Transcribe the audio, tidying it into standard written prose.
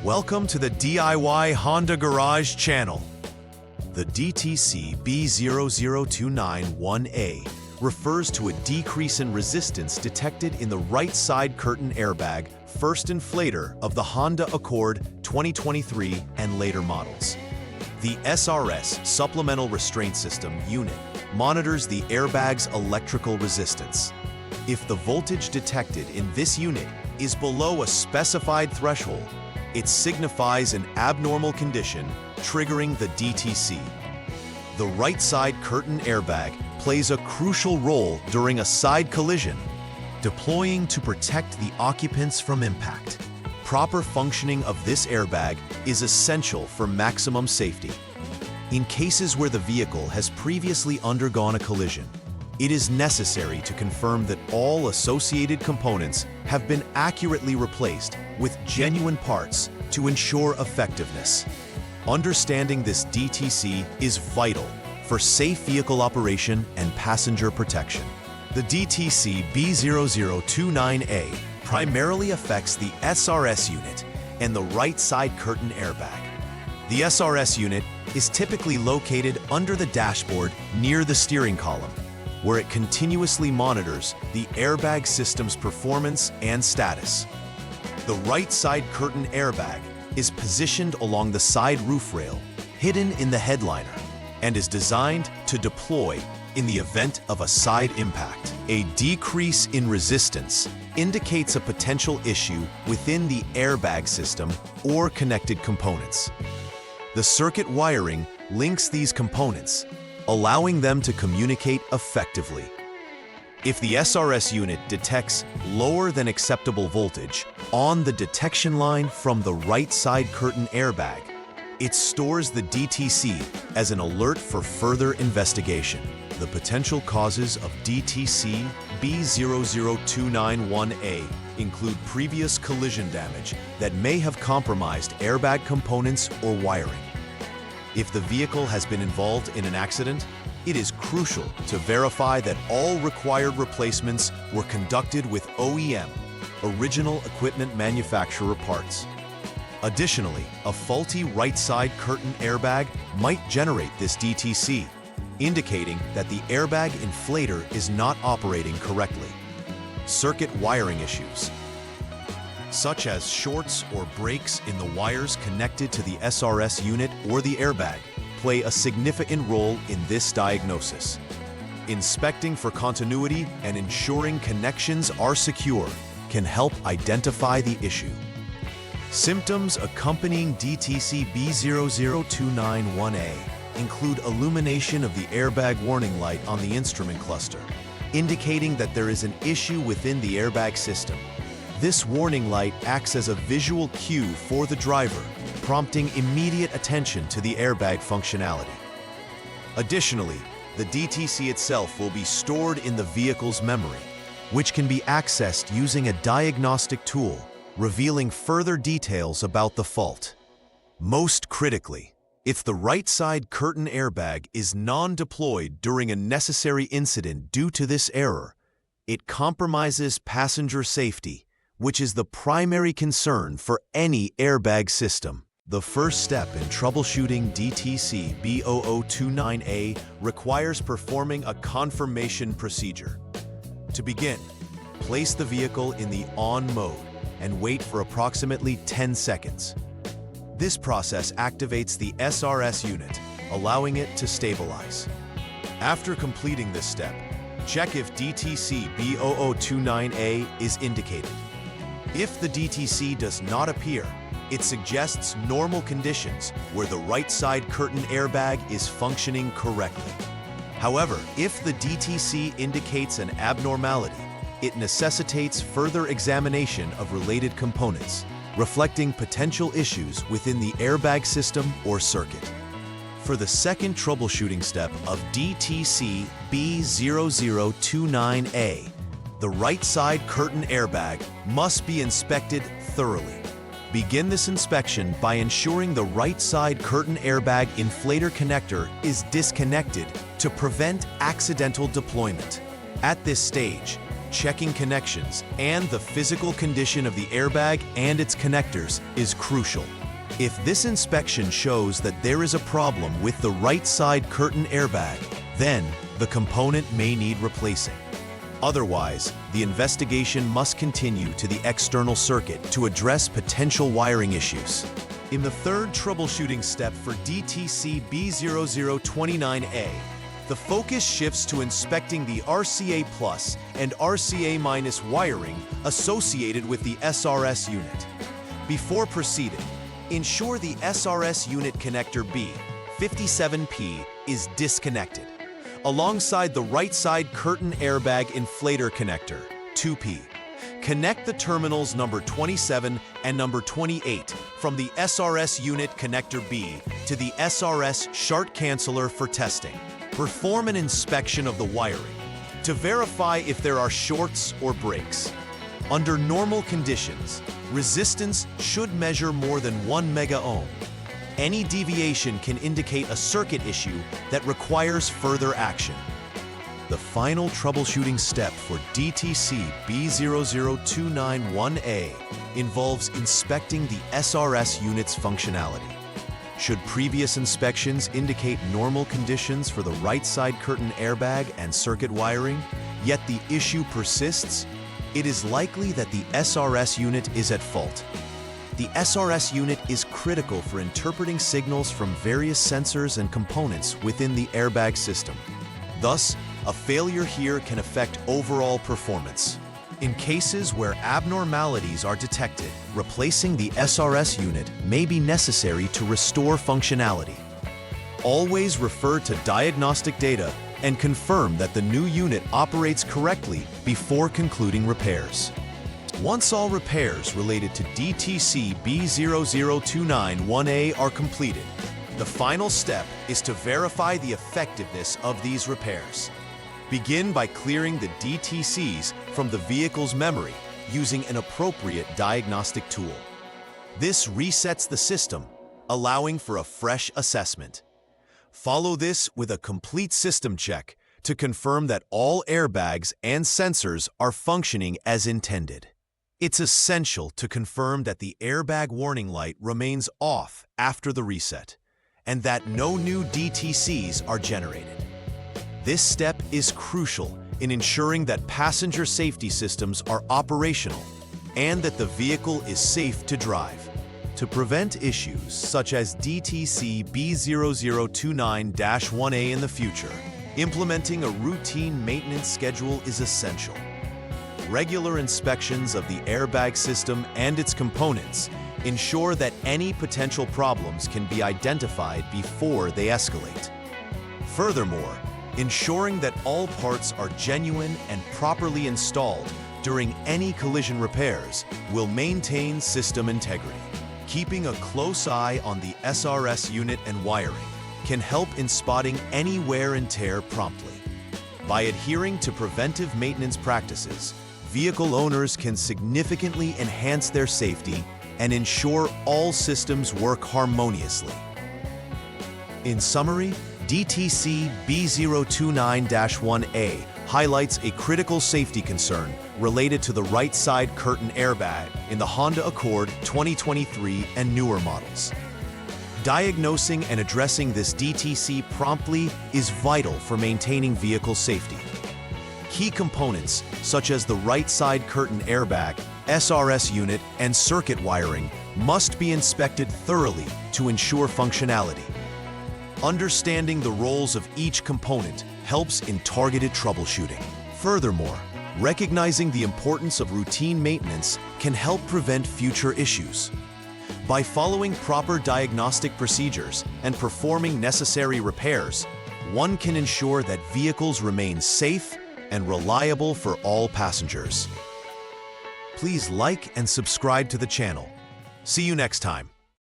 Welcome to the DIY Honda Garage channel. The DTC B0029-1A refers to a decrease in resistance detected in the right side curtain airbag first inflator of the Honda Accord 2023 and later models. The SRS Supplemental Restraint System unit monitors the airbag's electrical resistance. If the voltage detected in this unit is below a specified threshold, it signifies an abnormal condition triggering the DTC. The right side curtain airbag plays a crucial role during a side collision, deploying to protect the occupants from impact. Proper functioning of this airbag is essential for maximum safety. In cases where the vehicle has previously undergone a collision, it is necessary to confirm that all associated components have been accurately replaced with genuine parts to ensure effectiveness. Understanding this DTC is vital for safe vehicle operation and passenger protection. The DTC B0029-1A primarily affects the SRS unit and the right side curtain airbag. The SRS unit is typically located under the dashboard near the steering column, where it continuously monitors the airbag system's performance and status. The right side curtain airbag is positioned along the side roof rail, hidden in the headliner, and is designed to deploy in the event of a side impact. A decrease in resistance indicates a potential issue within the airbag system or connected components. The circuit wiring links these components, allowing them to communicate effectively. If the SRS unit detects lower than acceptable voltage on the detection line from the right side curtain airbag, it stores the DTC as an alert for further investigation. The potential causes of DTC B0029-1A include previous collision damage that may have compromised airbag components or wiring. If the vehicle has been involved in an accident, it is crucial to verify that all required replacements were conducted with OEM, original equipment manufacturer parts. Additionally, a faulty right side curtain airbag might generate this DTC, indicating that the airbag inflator is not operating correctly. Circuit wiring issues, such as shorts or breaks in the wires connected to the SRS unit or the airbag, play a significant role in this diagnosis. Inspecting for continuity and ensuring connections are secure can help identify the issue. Symptoms accompanying DTC B0029-1A include illumination of the airbag warning light on the instrument cluster, indicating that there is an issue within the airbag system. This warning light acts as a visual cue for the driver, prompting immediate attention to the airbag functionality. Additionally, the DTC itself will be stored in the vehicle's memory, which can be accessed using a diagnostic tool, revealing further details about the fault. Most critically, if the right side curtain airbag is non-deployed during a necessary incident due to this error, it compromises passenger safety, which is the primary concern for any airbag system. The first step in troubleshooting DTC B0029-1A requires performing a confirmation procedure. To begin, place the vehicle in the on mode and wait for approximately 10 seconds. This process activates the SRS unit, allowing it to stabilize. After completing this step, check if DTC B0029-1A is indicated. If the DTC does not appear, it suggests normal conditions where the right side curtain airbag is functioning correctly. However, if the DTC indicates an abnormality, it necessitates further examination of related components, reflecting potential issues within the airbag system or circuit. For the second troubleshooting step of DTC B0029-1A, the right side curtain airbag must be inspected thoroughly. Begin this inspection by ensuring the right side curtain airbag inflator connector is disconnected to prevent accidental deployment. At this stage, checking connections and the physical condition of the airbag and its connectors is crucial. If this inspection shows that there is a problem with the right side curtain airbag, then the component may need replacing. Otherwise, the investigation must continue to the external circuit to address potential wiring issues. In the third troubleshooting step for DTC B0029-1A, the focus shifts to inspecting the RCA Plus and RCA- wiring associated with the SRS unit. Before proceeding, ensure the SRS unit connector B57P is disconnected, alongside the right side curtain airbag inflator connector 2P. Connect the terminals number 27 and number 28 from the SRS unit connector B to the SRS short canceller for testing. Perform an inspection of the wiring to verify if there are shorts or breaks. Under normal conditions, resistance should measure more than 1 mega-ohm. Any deviation can indicate a circuit issue that requires further action. The final troubleshooting step for DTC B0029-1A involves inspecting the SRS unit's functionality. Should previous inspections indicate normal conditions for the right side curtain airbag and circuit wiring, yet the issue persists, it is likely that the SRS unit is at fault. The SRS unit is critical for interpreting signals from various sensors and components within the airbag system. Thus, a failure here can affect overall performance. In cases where abnormalities are detected, replacing the SRS unit may be necessary to restore functionality. Always refer to diagnostic data and confirm that the new unit operates correctly before concluding repairs. Once all repairs related to DTC B0029-1A are completed, the final step is to verify the effectiveness of these repairs. Begin by clearing the DTCs from the vehicle's memory using an appropriate diagnostic tool. This resets the system, allowing for a fresh assessment. Follow this with a complete system check to confirm that all airbags and sensors are functioning as intended. It's essential to confirm that the airbag warning light remains off after the reset and that no new DTCs are generated. This step is crucial in ensuring that passenger safety systems are operational and that the vehicle is safe to drive. To prevent issues such as DTC B0029-1A in the future, implementing a routine maintenance schedule is essential. Regular inspections of the airbag system and its components ensure that any potential problems can be identified before they escalate. Furthermore, ensuring that all parts are genuine and properly installed during any collision repairs will maintain system integrity. Keeping a close eye on the SRS unit and wiring can help in spotting any wear and tear promptly. By adhering to preventive maintenance practices, vehicle owners can significantly enhance their safety and ensure all systems work harmoniously. In summary, DTC B0029-1A highlights a critical safety concern related to the right side curtain airbag in the Honda Accord 2023 and newer models. Diagnosing and addressing this DTC promptly is vital for maintaining vehicle safety. Key components such as the right side curtain airbag, SRS unit, and circuit wiring must be inspected thoroughly to ensure functionality. Understanding the roles of each component helps in targeted troubleshooting. Furthermore, recognizing the importance of routine maintenance can help prevent future issues. By following proper diagnostic procedures and performing necessary repairs, one can ensure that vehicles remain safe and reliable for all passengers. Please like and subscribe to the channel. See you next time.